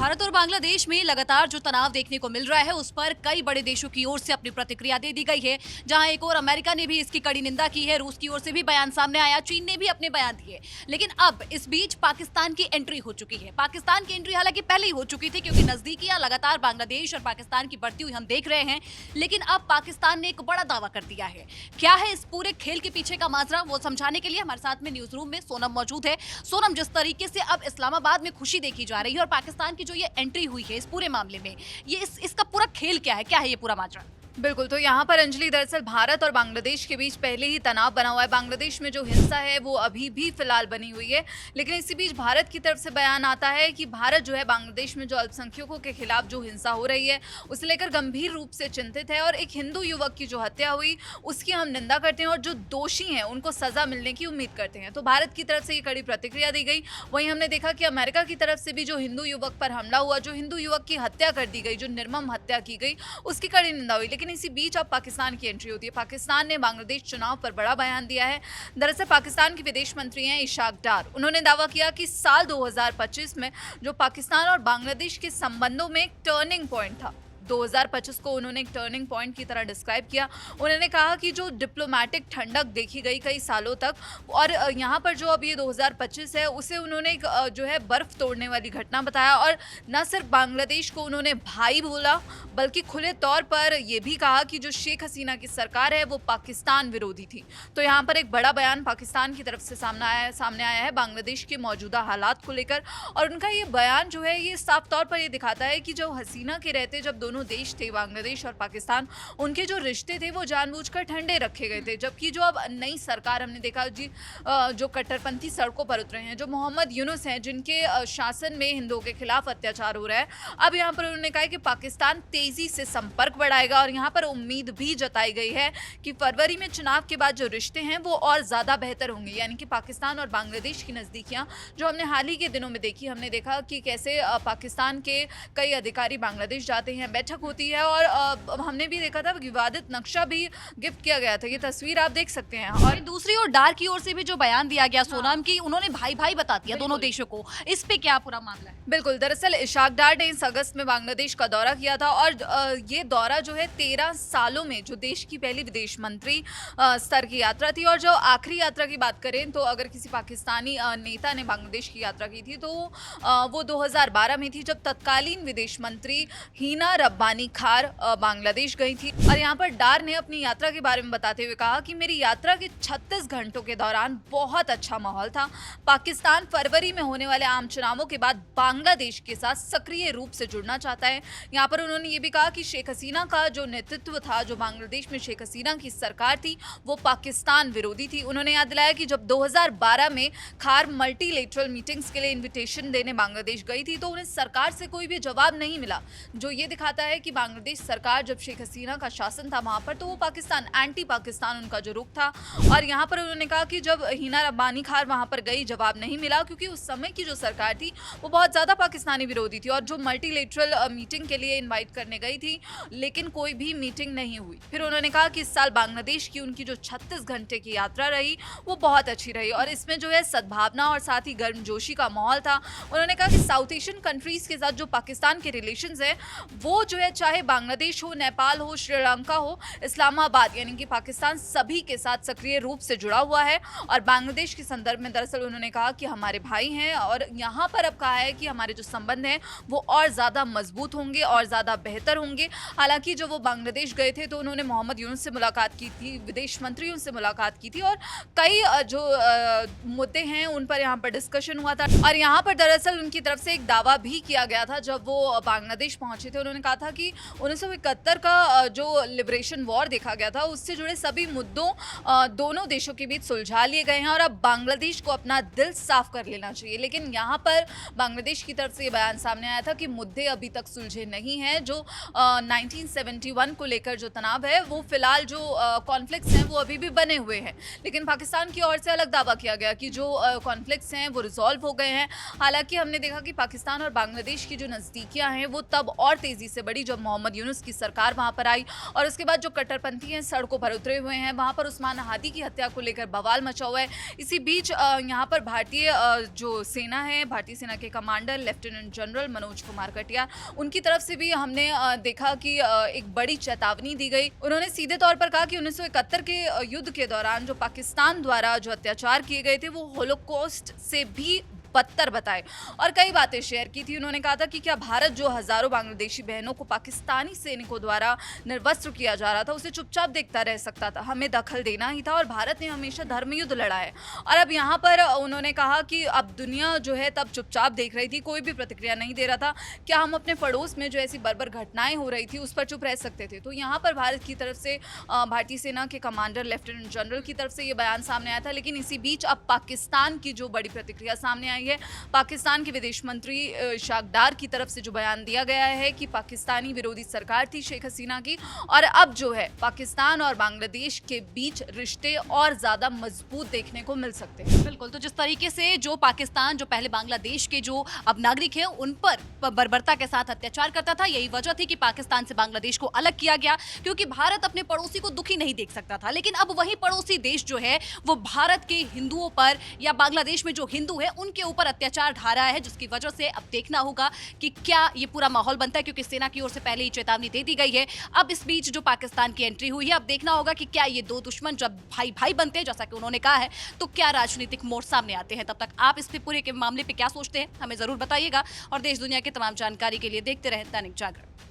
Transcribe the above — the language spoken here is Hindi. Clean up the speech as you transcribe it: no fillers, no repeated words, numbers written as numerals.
भारत और बांग्लादेश में लगातार जो तनाव देखने को मिल रहा है उस पर कई बड़े देशों की ओर से अपनी प्रतिक्रिया दे दी गई है। जहां एक और अमेरिका ने भी इसकी कड़ी निंदा की है, रूस की ओर से भी बयान सामने आया, चीन ने भी अपने बयान दिए। लेकिन अब इस बीच पाकिस्तान की एंट्री हो चुकी है। पाकिस्तान की एंट्री हालांकि पहले ही हो चुकी थी क्योंकि नजदीकियां लगातार बांग्लादेश और पाकिस्तान की बढ़ती हुई हम देख रहे हैं। लेकिन अब पाकिस्तान ने एक बड़ा दावा कर दिया है। क्या है इस पूरे खेल के पीछे का माजरा, वो समझाने के लिए हमारे साथ में न्यूज रूम में सोनम मौजूद है। सोनम, जिस तरीके से अब इस्लामाबाद में खुशी देखी जा रही है और पाकिस्तान की जो ये एंट्री हुई है इस पूरे मामले में, ये इसका पूरा खेल क्या है ये पूरा माजरा? बिल्कुल, तो यहाँ पर अंजलि दरअसल भारत और बांग्लादेश के बीच पहले ही तनाव बना हुआ है। बांग्लादेश में जो हिंसा है वो अभी भी फिलहाल बनी हुई है, लेकिन इसी बीच भारत की तरफ से बयान आता है कि भारत जो है बांग्लादेश में जो अल्पसंख्यकों के खिलाफ जो हिंसा हो रही है उसे लेकर गंभीर रूप से चिंतित है और एक हिंदू युवक की जो हत्या हुई उसकी हम निंदा करते हैं और जो दोषी हैं उनको सजा मिलने की उम्मीद करते हैं। तो भारत की तरफ से ये कड़ी प्रतिक्रिया दी गई। वहीं हमने देखा कि अमेरिका की तरफ से भी जो हिंदू युवक पर हमला हुआ, जो हिंदू युवक की हत्या कर दी गई, जो निर्मम हत्या की गई, उसकी कड़ी निंदा हुई। लेकिन इसी बीच अब पाकिस्तान की एंट्री होती है। पाकिस्तान ने बांग्लादेश चुनाव पर बड़ा बयान दिया है। दरअसल पाकिस्तान के विदेश मंत्री हैं इशाक डार। उन्होंने दावा किया कि साल 2025 में जो पाकिस्तान और बांग्लादेश के संबंधों में एक टर्निंग पॉइंट था, 2025 को उन्होंने एक टर्निंग पॉइंट की तरह डिस्क्राइब किया। उन्होंने कहा कि जो डिप्लोमेटिक ठंडक देखी गई कई सालों तक, और यहाँ पर जो अब ये 2025 है उसे उन्होंने एक जो है बर्फ तोड़ने वाली घटना बताया। और न सिर्फ बांग्लादेश को उन्होंने भाई बोला बल्कि खुले तौर पर यह भी कहा कि जो शेख हसीना की सरकार है वो पाकिस्तान विरोधी थी। तो यहाँ पर एक बड़ा बयान पाकिस्तान की तरफ से सामने आया है बांग्लादेश के मौजूदा हालात को लेकर। और उनका ये बयान जो है ये साफ तौर पर ये दिखाता है कि जो हसीना के रहते जब दोनों देश थे बांग्लादेश और पाकिस्तान, उनके जो रिश्ते थे वो जानबूझकर ठंडे रखे गए थे। जबकि जो अब नई सरकार हमने देखा जी, जो कट्टरपंथी सड़कों पर उतरे हैं, जो मोहम्मद यूनुस हैं जिनके शासन में हिंदुओं के खिलाफ अत्याचार हो रहा है, अब यहाँ पर उन्होंने कहा कि पाकिस्तान तेजी से संपर्क बढ़ाएगा। और यहाँ पर उम्मीद भी जताई गई है कि फरवरी में चुनाव के बाद जो रिश्ते हैं वो और ज्यादा बेहतर होंगे। यानी कि पाकिस्तान और बांग्लादेश की नजदीकियां जो हमने हाल ही के दिनों में देखी, हमने देखा कि कैसे पाकिस्तान के कई अधिकारी बांग्लादेश जाते हैं, बैठक होती है, और हमने भी देखा था विवादित नक्शा भी गिफ्ट किया गया था। ये तस्वीर आप देख सकते हैं। और दूसरी ओर डार की ओर से भी जो बयान दिया गया सोनम की, उन्होंने भाई भाई बता दिया दोनों देशों को। इस पे क्या पूरा मामला है? बिल्कुल, दरअसल इशाक डार ने इस अगस्त में बांग्लादेश का दौरा किया था और ये दौरा जो है 13 सालों में जो देश की पहली विदेश मंत्री स्तर की यात्रा थी। और जो आखिरी यात्रा की बात करें तो अगर किसी पाकिस्तानी नेता ने बांग्लादेश की यात्रा की थी तो वो 2012 में थी, जब तत्कालीन विदेश मंत्री हीना रब्बानी खार बांग्लादेश गई थी। और यहाँ पर डार ने अपनी यात्रा के बारे में बताते हुए कहा कि मेरी यात्रा के 36 घंटों के दौरान बहुत अच्छा माहौल था। पाकिस्तान फरवरी में होने वाले आम चुनावों के बाद बांग्लादेश के साथ सक्रिय रूप से जुड़ना चाहता है। यहाँ पर उन्होंने ये भी कहा कि शेख हसीना का जो नेतृत्व था, जो बांग्लादेश में शेख हसीना की सरकार थी, वो पाकिस्तान विरोधी थी। उन्होंने याद दिलाया कि जब 2012 में खार मल्टीलेटरल मीटिंग्स के लिए इन्विटेशन देने बांग्लादेश गई थी तो उन्हें सरकार से कोई भी जवाब नहीं मिला, जो ये दिखाता है कि बांग्लादेश सरकार जब शेख हसीना का शासन था वहां पर तो वो पाकिस्तान, एंटी पाकिस्तान उनका जो रुख था। और यहाँ पर उन्होंने कहा कि जब हीना रब्बानी खार वहां पर गई जवाब नहीं मिला, क्योंकि उस समय की जो सरकार थी वो बहुत ज्यादा पाकिस्तानी विरोधी थी और जो मल्टीलेटरल मीटिंग के लिए इन्वाइट करने गई थी लेकिन कोई भी मीटिंग नहीं हुई। फिर उन्होंने कहा कि इस साल बांग्लादेश की उनकी जो 36 घंटे की यात्रा रही वो बहुत अच्छी रही और इसमें जो है सद्भावना और साथ ही गर्मजोशी का माहौल था। उन्होंने कहा कि साउथ एशियन कंट्रीज के साथ जो पाकिस्तान के रिलेशंस है वो जो है चाहे बांग्लादेश हो, नेपाल हो, श्रीलंका हो, इस्लामाबाद यानी कि पाकिस्तान सभी के साथ सक्रिय रूप से जुड़ा हुआ है। और बांग्लादेश के संदर्भ में दरअसल उन्होंने कहा कि हमारे भाई हैं और यहाँ पर अब कहा है कि हमारे जो संबंध हैं वो और ज़्यादा मजबूत होंगे और ज़्यादा बेहतर होंगे। हालांकि जब वो बांग्लादेश गए थे तो उन्होंने मोहम्मद यूनुस से मुलाकात की थी, विदेश मंत्रियों से मुलाकात की थी और कई जो मुद्दे हैं उन पर यहाँ पर डिस्कशन हुआ था। और यहाँ पर दरअसल उनकी तरफ से एक दावा भी किया गया था। जब वो बांग्लादेश पहुंचे थे उन्होंने कहा था कि 1971 का जो लिबरेशन वॉर देखा गया था उससे जुड़े सभी मुद्दों दोनों देशों के बीच सुलझा लिए गए हैं और अब बांग्लादेश को अपना दिल साफ कर लेना चाहिए। लेकिन यहाँ पर बांग्लादेश की तरफ से ये बयान सामने आया था कि मुद्दे अभी तक सुलझे नहीं हैं। जो 1971 को लेकर जो तनाव है वो फिलहाल जो कॉन्फ्लिक्ट्स हैं वो अभी भी बने हुए हैं। लेकिन पाकिस्तान की ओर से अलग दावा किया गया कि जो कॉन्फ्लिक्ट्स हैं वो रिजॉल्व हो गए हैं। हालांकि हमने देखा कि पाकिस्तान और बांग्लादेश की जो नज़दीकियाँ हैं वो तब और तेज़ी से बढ़ी जब मोहम्मद यूनुस की सरकार वहां पर आई और उसके बाद जो कट्टरपंथी हैं सड़कों पर उतरे हुए हैं। वहां पर उस्मान हादी की हत्या को लेकर बवाल मचा हुआ है। इसी बीच यहाँ पर भारतीय जो सेना है, भारतीय सेना के commander lieutenant general Manoj Kumar Katiyar, उनकी तरफ से भी हमने देखा कि एक बड़ी चेतावनी दी गई। उन्होंने सीधे तौर पर कहा कि 1971 के युद्ध के दौरान जो पाकिस्तान द्वारा जो अत्याचार किए गए थे वो होलोकॉस्ट से भी बदतर बताए और कई बातें शेयर की थी। उन्होंने कहा था कि क्या भारत जो हजारों बांग्लादेशी बहनों को पाकिस्तानी सैनिकों द्वारा निर्वस्त्र किया जा रहा था उसे चुपचाप देखता रह सकता था, हमें दखल देना ही था और भारत ने हमेशा धर्म युद्ध लड़ा है। और अब यहाँ पर उन्होंने कहा कि अब दुनिया जो है तब चुपचाप देख रही थी, कोई भी प्रतिक्रिया नहीं दे रहा था। क्या हम अपने पड़ोस में जो ऐसी बर्बर घटनाएं हो रही थी उस पर चुप रह सकते थे? तो यहाँ पर भारत की तरफ से भारतीय सेना के कमांडर लेफ्टिनेंट जनरल की तरफ से ये बयान सामने आया था। लेकिन इसी बीच अब पाकिस्तान की जो बड़ी प्रतिक्रिया सामने आई है, पाकिस्तान के विदेश मंत्री इशाक डार की तरफ से जो बयान दिया गया है कि पाकिस्तानी विरोधी सरकार थी शेख हसीना की और अब जो है पाकिस्तान और बांग्लादेश के बीच रिश्ते और ज्यादा मजबूत देखने को मिल सकते हैं। बिल्कुल, तो जिस तरीके से जो पाकिस्तान जो पहले बांग्लादेश के जो अब नागरिक हैं उन पर बर्बरता के साथ अत्याचार करता था, यही वजह थी कि पाकिस्तान से बांग्लादेश को अलग किया गया, क्योंकि भारत अपने पड़ोसी को दुखी नहीं देख सकता था। लेकिन अब वही पड़ोसी देश जो है वो भारत के हिंदुओं पर या बांग्लादेश में जो हिंदू है उनके ऊपर अत्याचार ढा रहा है, जिसकी वजह से अब देखना होगा कि क्या ये पूरा माहौल बनता है, क्योंकि सेना की ओर से पहले ही चेतावनी दे दी गई है। अब इस बीच जो पाकिस्तान की एंट्री हुई है, अब देखना होगा कि क्या ये दो दुश्मन जब भाई भाई बनते हैं जैसा कि उन्होंने कहा है तो क्या राजनीतिक मोड़ सामने आते हैं। तब तक आप इस पूरे के मामले पे क्या सोचते हैं हमें जरूर बताइएगा और देश दुनिया की तमाम जानकारी के लिए देखते रहें दैनिक जागरण।